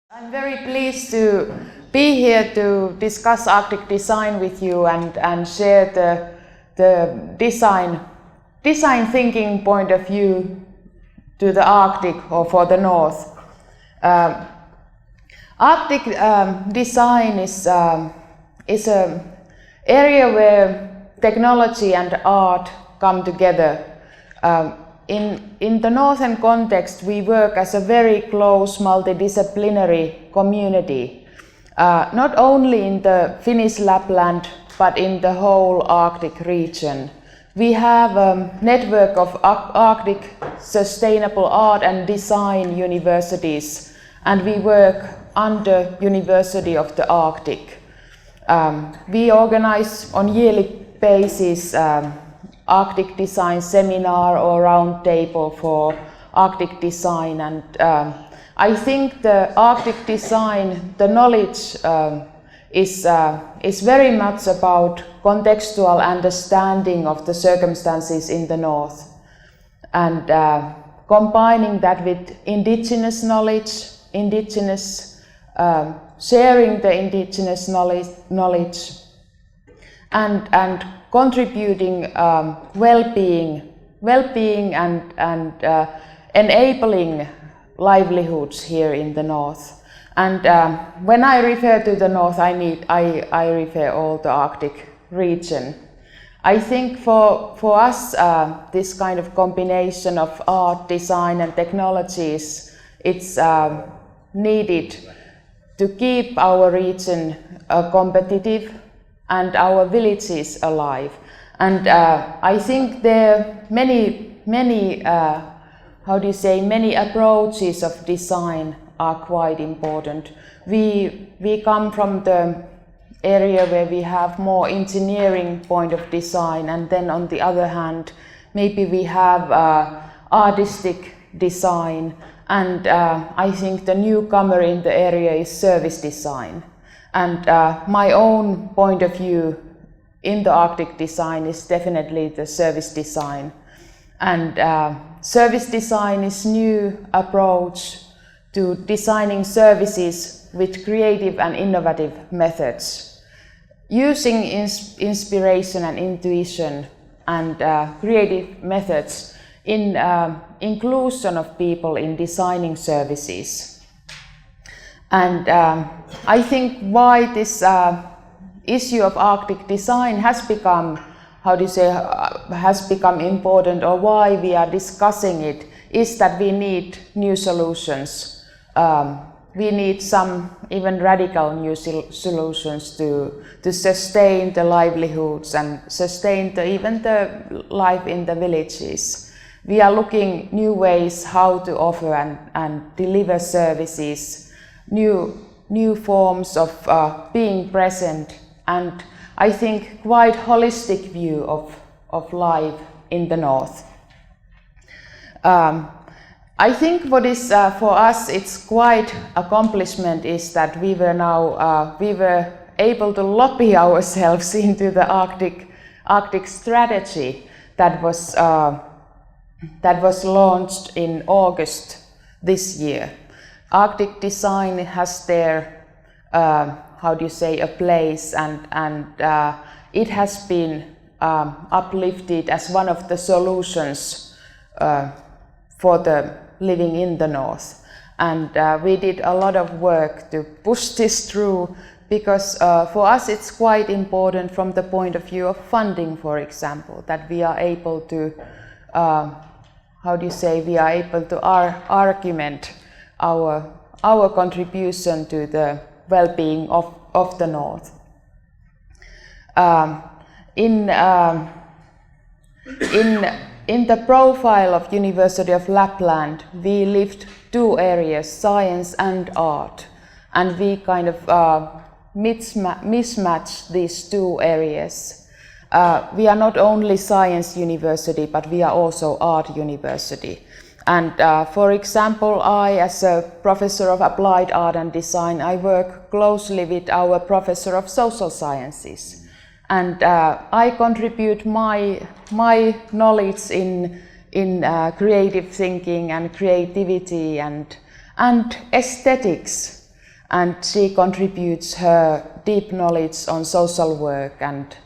I'm very pleased to be here to discuss Arctic design with you and share the design thinking point of view to the Arctic or for the North. Arctic design is an area where technology and art come together. In the northern context, we work as a very close multidisciplinary community, not only in the Finnish Lapland, but in the whole Arctic region. We have a network of Arctic sustainable art and design universities, and we work under University of the Arctic. We organize on yearly basis Arctic design seminar or round table for Arctic design, and I think the Arctic design, the knowledge is very much about contextual understanding of the circumstances in the North, and combining that with indigenous knowledge, sharing the indigenous knowledge and contributing well-being and enabling livelihoods here in the North. And when I refer to the North, I refer all the Arctic region. I think for us, this kind of combination of art, design, and technologies, it's needed to keep our region competitive and our villages alive. And I think there are many approaches of design are quite important. We come from the area where we have more engineering point of design, and then on the other hand, maybe we have artistic design, and I think the newcomer in the area is service design. And my own point of view in the Arctic design is definitely the service design. And service design is new approach to designing services with creative and innovative methods, using inspiration and intuition and creative methods in inclusion of people in designing services. And I think why this issue of Arctic design has become, important, or why we are discussing it, is that we need new solutions. We need some even radical new solutions to sustain the livelihoods and sustain even the life in the villages. We are looking new ways how to offer and deliver services, new forms of being present, and I think quite holistic view of life in the North. I think what is for us it's quite accomplishment is that we were able to lobby ourselves into the Arctic strategy that was launched in August this year. Arctic design has their a place, and it has been uplifted as one of the solutions for the living in the North. And we did a lot of work to push this through, because for us it's quite important from the point of view of funding, for example, that we are able to argument our contribution to the well-being of the North. In the profile of University of Lapland, we lift two areas, science and art, and we kind of mismatch these two areas. We are not only science university, but we are also art university. And for example, I, as a professor of applied art and design, I work closely with our professor of social sciences. And I contribute my knowledge in creative thinking and creativity and aesthetics. and she contributes her deep knowledge on social work and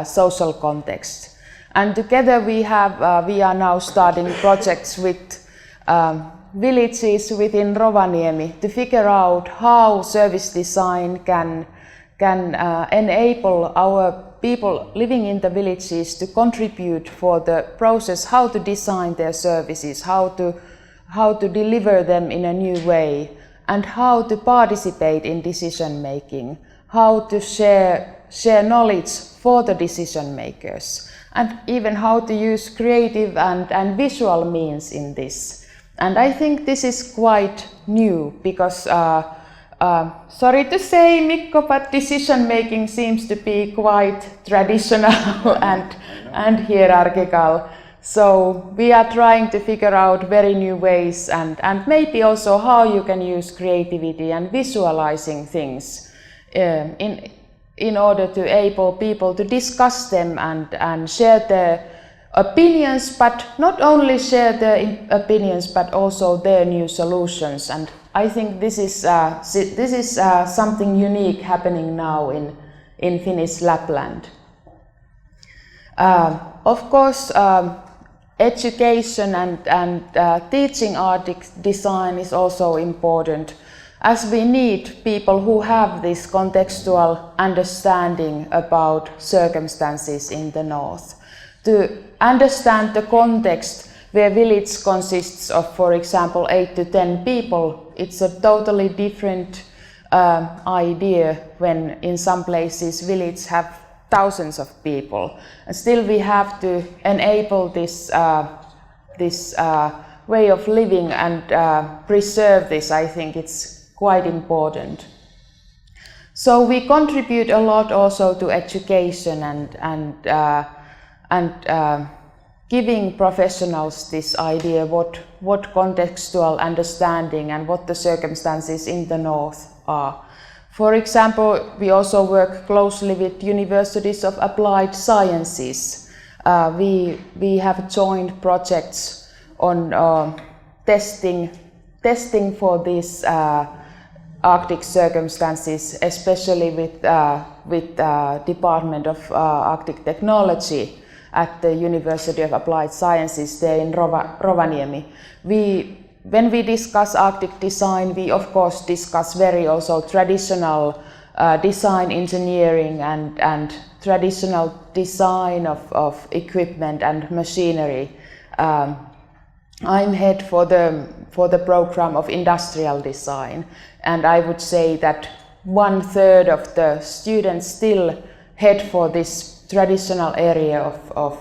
social context. And together we are now starting projects with villages within Rovaniemi to figure out how service design can enable our people living in the villages to contribute for the process, how to design their services, how to deliver them in a new way, and how to participate in decision making, how to share knowledge for the decision makers, and even how to use creative and visual means in this. And I think this is quite new because, sorry to say, Mikko, but decision making seems to be quite traditional and hierarchical. So we are trying to figure out very new ways and maybe also how you can use creativity and visualizing things in order to enable people to discuss them and share their opinions, but not only share their opinions, but also their new solutions. And I think this is something unique happening now in Finnish Lapland. Of course, education and teaching art design is also important, as we need people who have this contextual understanding about circumstances in the north. To understand the context where village consists of, for example, 8 to 10 people, it's a totally different idea when in some places villages have thousands of people. And still we have to enable this way of living and preserve this. I think it's quite important. So we contribute a lot also to education and giving professionals this idea what contextual understanding and what the circumstances in the north are. For example, we also work closely with universities of applied sciences. We have joined projects on testing for these Arctic circumstances, especially with Department of Arctic Technology at the University of Applied Sciences there in Rovaniemi. When we discuss Arctic design, we of course discuss very also traditional design engineering and traditional design of equipment and machinery. I'm head for the program of industrial design, and I would say that 1/3 of the students still head for this traditional area of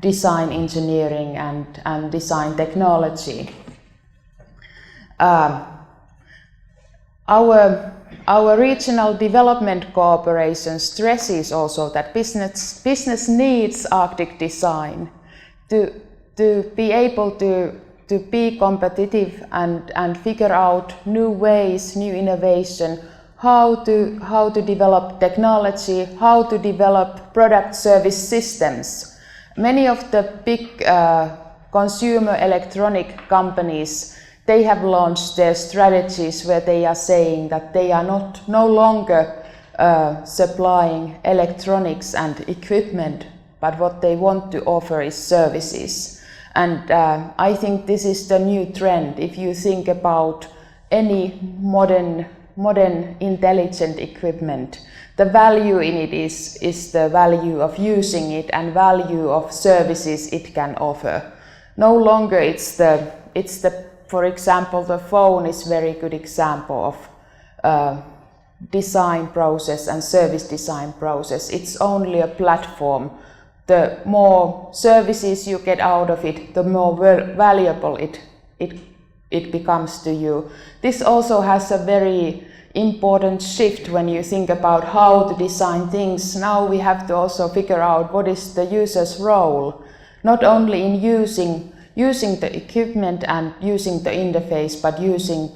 design engineering and design technology. Our regional development cooperation stresses also that business needs Arctic design to be able to be competitive and figure out new ways, new innovation, how to develop technology, how to develop product service systems. Many of the big consumer electronic companies, they have launched their strategies where they are saying that they are no longer supplying electronics and equipment, but what they want to offer is services. And I think this is the new trend. If you think about any modern intelligent equipment, the value in it is the value of using it and value of services it can offer. No longer it's the for example, the phone is very good example of design process and service design process. It's only a platform. The more services you get out of it, the more valuable it becomes to you. This also has a very important shift when you think about how to design things. Now we have to also figure out what is the user's role, not only in using the equipment and using the interface, but using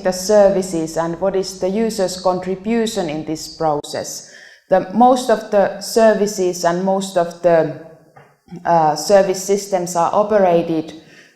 the services and what is the user's contribution in this process. Most of the services and most of the service systems are operated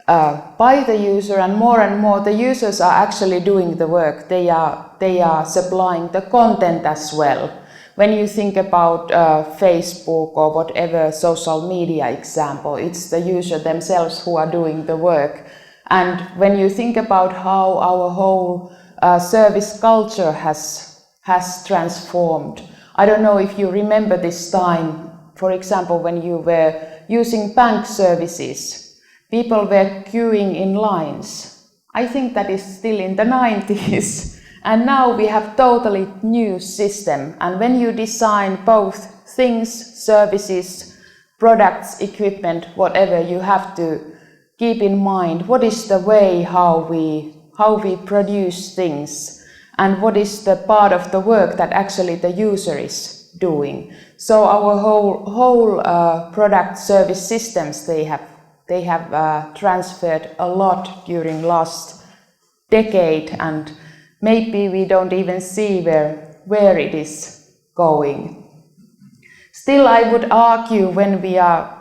by the user, and more the users are actually doing the work. They are supplying the content as well. When you think about Facebook or whatever social media example, it's the user themselves who are doing the work. And when you think about how our whole service culture has transformed, I don't know if you remember this time, for example, when you were using bank services, people were queuing in lines. I think that is still in the 90s. And now we have totally new system. And when you design both things, services, products, equipment, whatever, you have to keep in mind what is the way how we produce things, and what is the part of the work that actually the user is doing. So our whole product service systems, they have transferred a lot during last decade, and maybe we don't even see where it is going. Still, I would argue when we are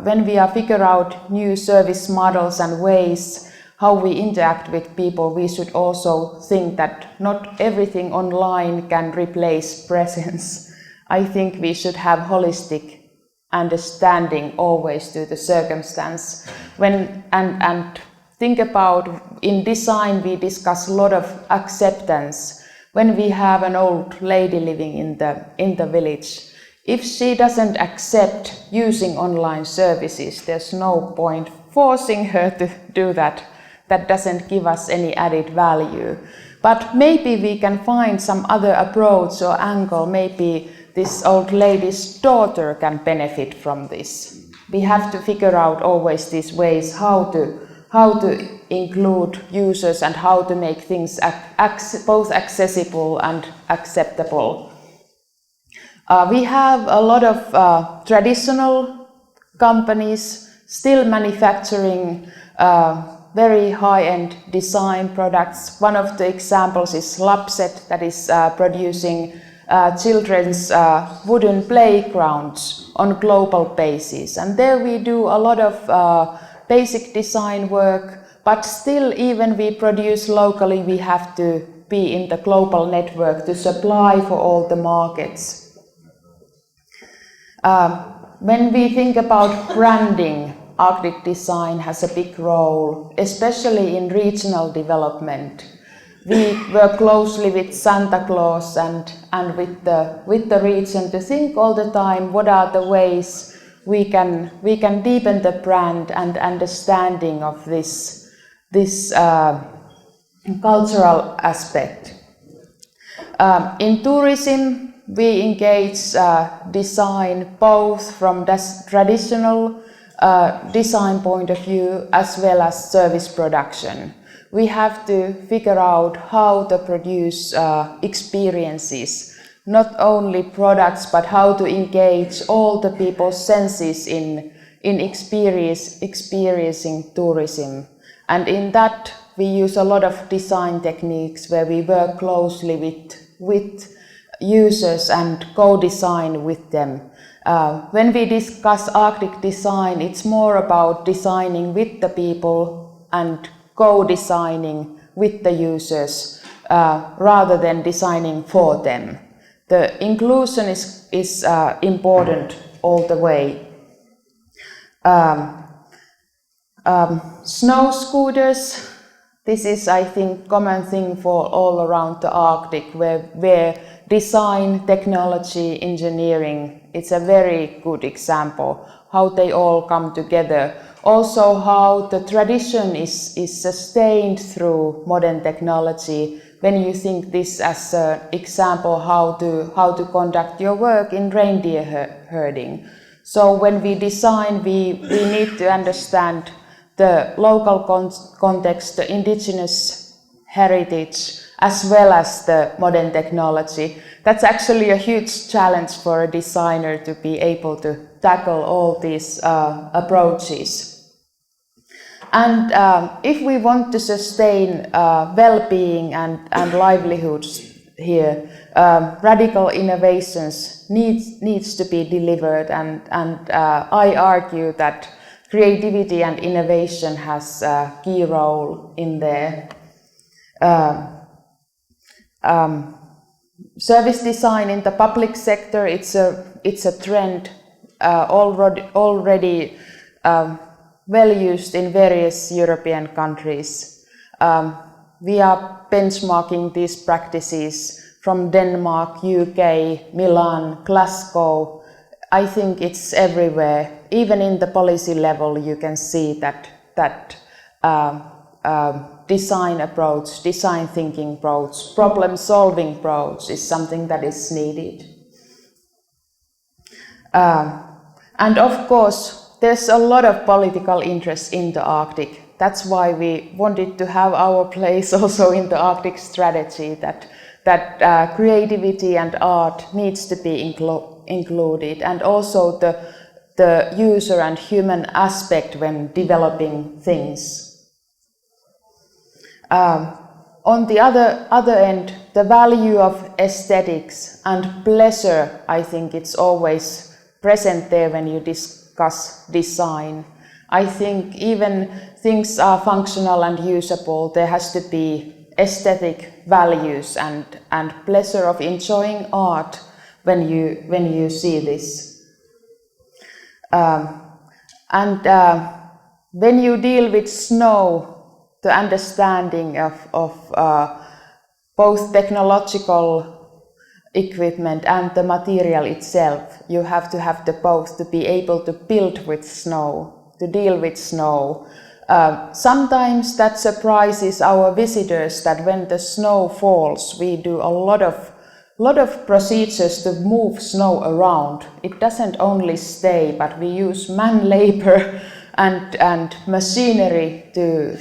figure out new service models and ways how we interact with people, we should also think that not everything online can replace presence. I think we should have holistic understanding always to the circumstance. And think about, in design we discuss a lot of acceptance. When we have an old lady living in the village, if she doesn't accept using online services, there's no point forcing her to do that. That doesn't give us any added value. But maybe we can find some other approach or angle. Maybe this old lady's daughter can benefit from this. We have to figure out always these ways how to include users and how to make things both accessible and acceptable. We have a lot of traditional companies still manufacturing very high-end design products. One of the examples is Lappset, that is producing children's wooden playgrounds on global basis. And there we do a lot of basic design work, but still, even we produce locally, we have to be in the global network to supply for all the markets. When we think about branding, Arctic design has a big role, especially in regional development. We work closely with Santa Claus and with the region to think all the time what are the ways we can deepen the brand and understanding of this cultural aspect. In tourism, we engage design both from this traditional design point of view as well as service production. We have to figure out how to produce experiences, not only products, but how to engage all the people's senses in experiencing tourism. And in that, we use a lot of design techniques where we work closely with users and co-design with them. When we discuss Arctic design, it's more about designing with the people and co-designing with the users rather than designing for them. The inclusion is important all the way. Snow scooters, this is, I think, common thing for all around the Arctic, where design, technology, engineering, it's a very good example how they all come together. Also how the tradition is sustained through modern technology. When you think this as an example how to conduct your work in reindeer herding. So when we design, we need to understand the local context, the indigenous heritage, as well as the modern technology. That's actually a huge challenge for a designer to be able to tackle all these approaches. And if we want to sustain well-being and livelihoods here, radical innovations needs to be delivered, and I argue that creativity and innovation has a key role in there. Service design in the public sector, it's a trend already well used in various European countries. We are benchmarking these practices from Denmark, UK, Milan, Glasgow. I think it's everywhere. Even in the policy level, you can see that design approach, design thinking approach, problem solving approach is something that is needed. And of course, there's a lot of political interest in the Arctic. That's why we wanted to have our place also in the Arctic strategy, that creativity and art needs to be included, and also the user and human aspect when developing things. On the other end, the value of aesthetics and pleasure, I think it's always present there when you discuss design. I think even things are functional and usable, there has to be aesthetic values and pleasure of enjoying art when you see this. When you deal with snow, the understanding of both technological equipment and the material itself, you have to have the both to be able to build with snow, to deal with snow. Sometimes that surprises our visitors, that when the snow falls, we do a lot of procedures to move snow around. It doesn't only stay, but we use man labor and machinery to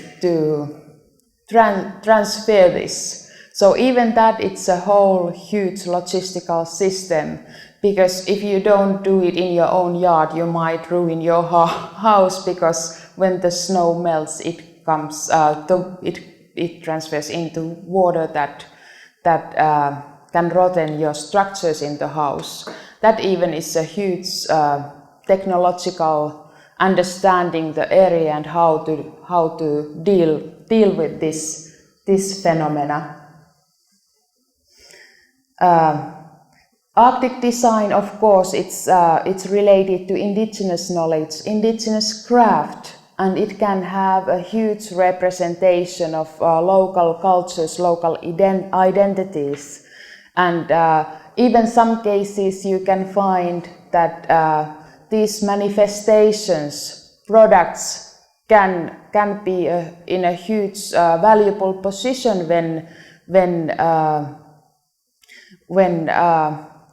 transfer this. So even that, it's a whole huge logistical system, because if you don't do it in your own yard, you might ruin your house, because when the snow melts, it comes it transfers into water that can rotten your structures in the house. That even is a huge technological understanding the area and how to deal with this phenomena. Arctic design, of course, it's related to indigenous knowledge, indigenous craft, and it can have a huge representation of local cultures, local identities, and even some cases you can find that these manifestations, products, can be in a huge valuable position when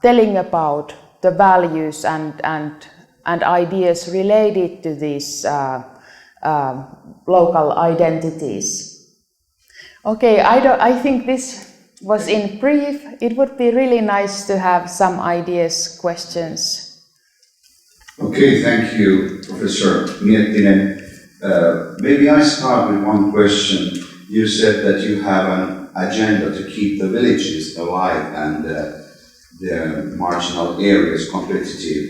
telling about the values and ideas related to these local identities. Okay, I think this was in brief. It would be really nice to have some ideas, questions. Okay, thank you, Professor Miettinen. Maybe I start with one question. You said that you have an agenda to keep the villages alive and the marginal areas competitive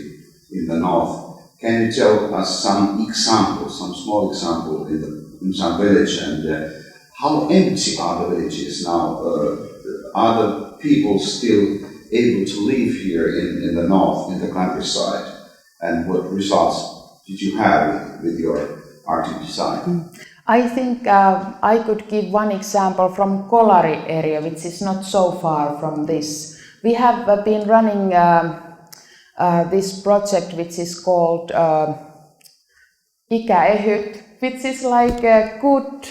in the north. Can you tell us some examples, some small examples in some village, and how empty are the villages now? Are the people still able to live here in the north, in the countryside? And what results did you have with your Arctic design? I think I could give one example from Kolari area, which is not so far from this. We have been running this project which is called Ikäehyt, which is like a good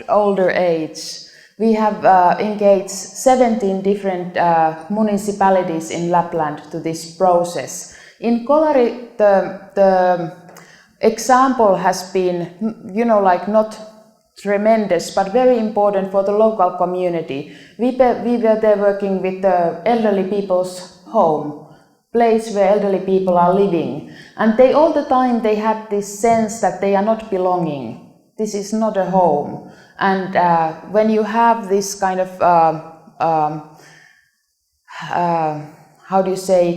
older age. We have engaged 17 different municipalities in Lapland to this process. In Kolari, the example has been, like not tremendous, but very important for the local community. We were there working with the elderly people's home, place where elderly people are living. And they all the time, they had this sense that they are not belonging. This is not a home. And when you have this kind of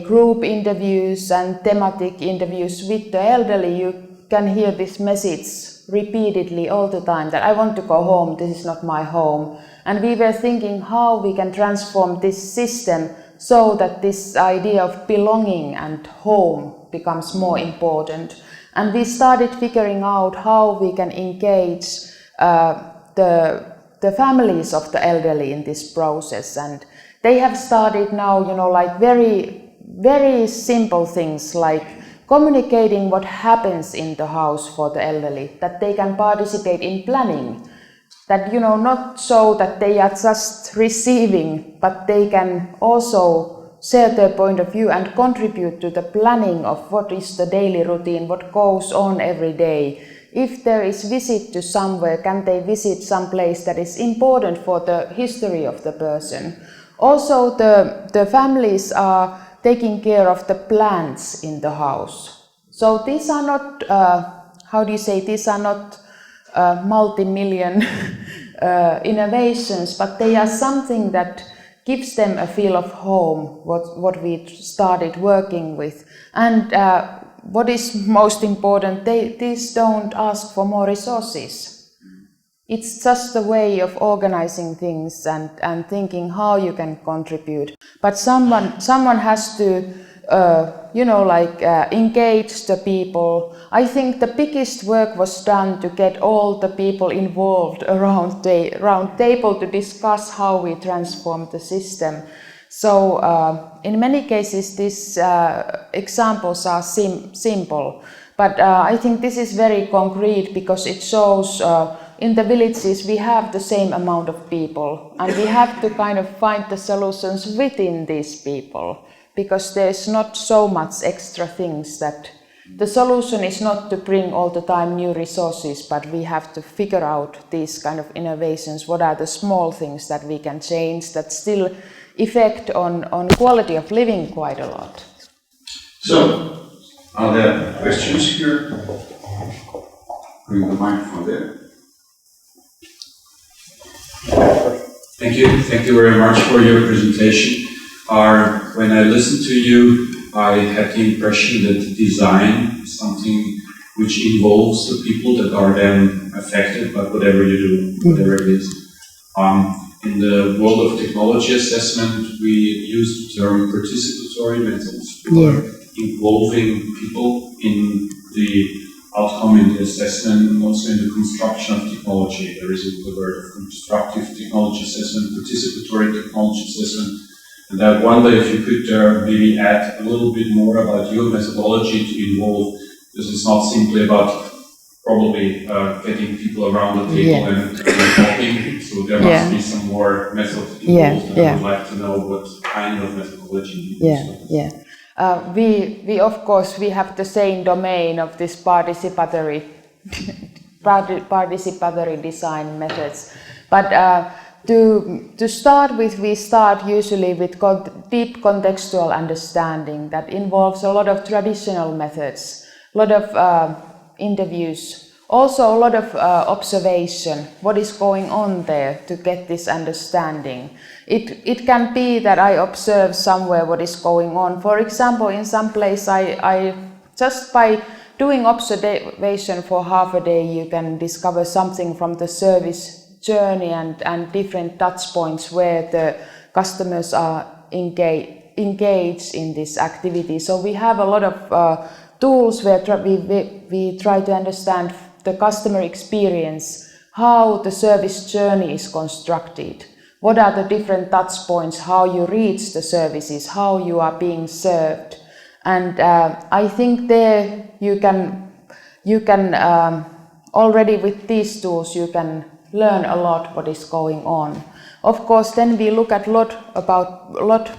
group interviews and thematic interviews with the elderly, can hear this message repeatedly all the time that I want to go home, this is not my home. And we were thinking how we can transform this system so that this idea of belonging and home becomes more important. And we started figuring out how we can engage the families of the elderly in this process. And they have started now, like very, very simple things like communicating what happens in the house for the elderly, that they can participate in planning. That, not so that they are just receiving, but they can also share their point of view and contribute to the planning of what is the daily routine, what goes on every day. If there is visit to somewhere, can they visit some place that is important for the history of the person? Also, the families are taking care of the plants in the house. So these are not, these are not multi-million innovations, but they are something that gives them a feel of home, what we started working with. And what is most important, these don't ask for more resources. It's just a way of organizing things and thinking how you can contribute. But someone has to, engage the people. I think the biggest work was done to get all the people involved around the round table to discuss how we transform the system. So in many cases these examples are simple, but I think this is very concrete because it shows in the villages we have the same amount of people and we have to kind of find the solutions within these people, because there's not so much extra things that the solution is not to bring all the time new resources, but we have to figure out these kind of innovations. What are the small things that we can change that still affect on quality of living quite a lot? So, are there questions here? Bring the microphone there. Thank you very much for your presentation. When I listened to you, I had the impression that design is something which involves the people that are then affected by whatever you do, whatever it is. In the world of technology assessment, we use the term participatory methods, involving people in the outcome in the assessment and also in the construction of technology. There is the word of constructive technology assessment, participatory technology assessment. And I wonder if you could maybe add a little bit more about your methodology to involve, because it's not simply about probably getting people around the table and talking, so there must be some more method involved, and I would like to know what kind of methodology you use. We of course we have the same domain of this participatory design methods, but to start with, we start usually with deep contextual understanding that involves a lot of traditional methods, a lot of interviews, also a lot of observation, what is going on there to get this understanding. It can be that I observe somewhere what is going on. For example, in some place I just by doing observation for half a day you can discover something from the service journey and different touch points where the customers are engaged in this activity. So we have a lot of tools where we try to understand the customer experience, how the service journey is constructed, what are the different touch points, how you reach the services, how you are being served. And I think there you can already with these tools you can learn a lot what is going on. Of course, then we look at a lot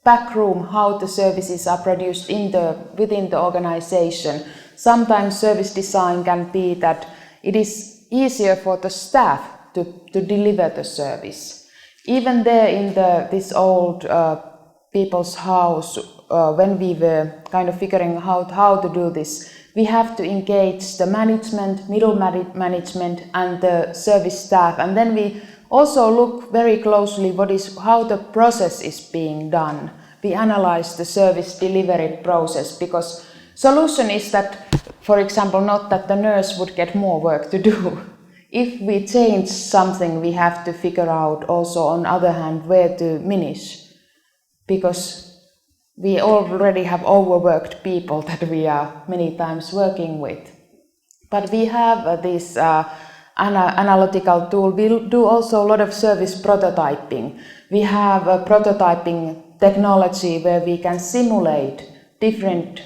backroom, how the services are produced within the organization. Sometimes service design can be that it is easier for the staff to deliver the service. Even there in this old people's house, when we were kind of figuring out how to do this, we have to engage the management, middle management and the service staff, and then we also look very closely how the process is being done. We analyze the service delivery process, because solution is that for example, not that the nurse would get more work to do. If we change something, we have to figure out also, on the other hand, where to diminish, because we already have overworked people that we are many times working with. But we have this analytical tool. We do also a lot of service prototyping. We have a prototyping technology where we can simulate different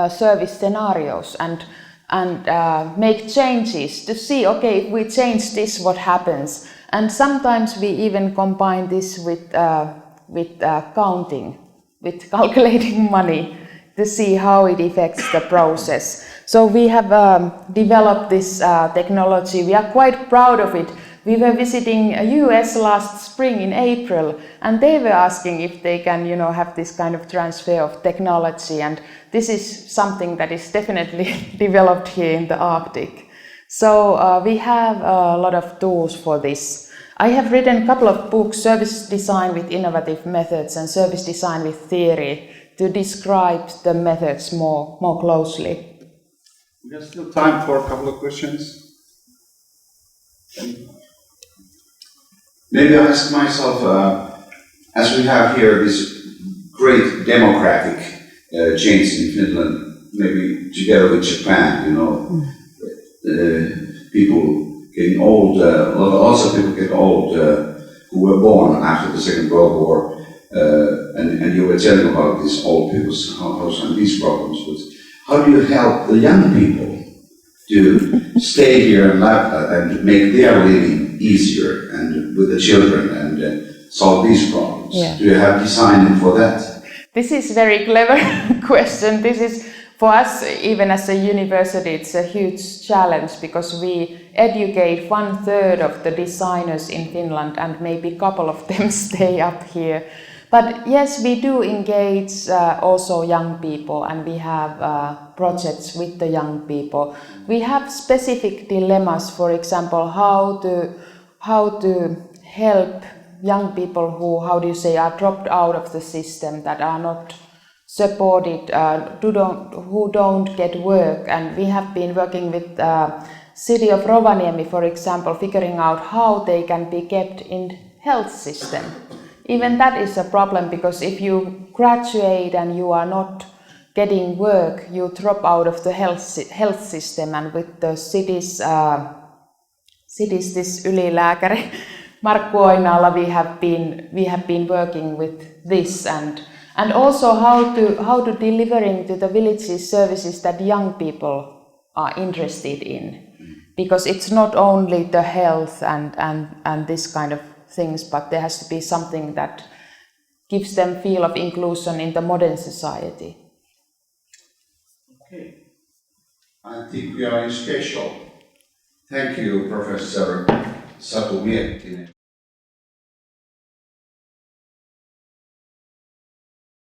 service scenarios and make changes to see, okay, if we change this, what happens? And sometimes we even combine this with counting, with calculating money to see how it affects the process. So we have developed this technology. We are quite proud of it. We were visiting US last spring in April, and they were asking if they can, have this kind of transfer of technology. And this is something that is definitely developed here in the Arctic. So we have a lot of tools for this. I have written a couple of books, Service Design with Innovative Methods and Service Design with Theory, to describe the methods more closely. There's still time for a couple of questions. Maybe I ask myself, as we have here this great democratic change in Finland, maybe together with Japan, people getting old, lots of people get old who were born after the Second World War, and you were telling about these old people's house and these problems. But how do you help the young people to stay here in Lapland and make their living easier and with the children and solve these problems? Yeah. Do you have design for that? This is a very clever question. This is, for us, even as a university, it's a huge challenge because we educate 1/3 of the designers in Finland and maybe a couple of them stay up here. But yes, we do engage also young people, and we have projects with the young people. We have specific dilemmas, for example, how to help young people who, are dropped out of the system, that are not supported, who don't get work. And we have been working with city of Rovaniemi, for example, figuring out how they can be kept in health system. Even that is a problem, because if you graduate and you are not getting work, you drop out of the health system. And with the cities this ylilääkäri Markku Oinaala, we have been working with this, and also how to delivering to the villages services that young people are interested in, because it's not only the health and this kind of things, but there has to be something that gives them feel of inclusion in the modern society. Okay. I think we are in schedule. Thank you, Professor Satu Miettinen.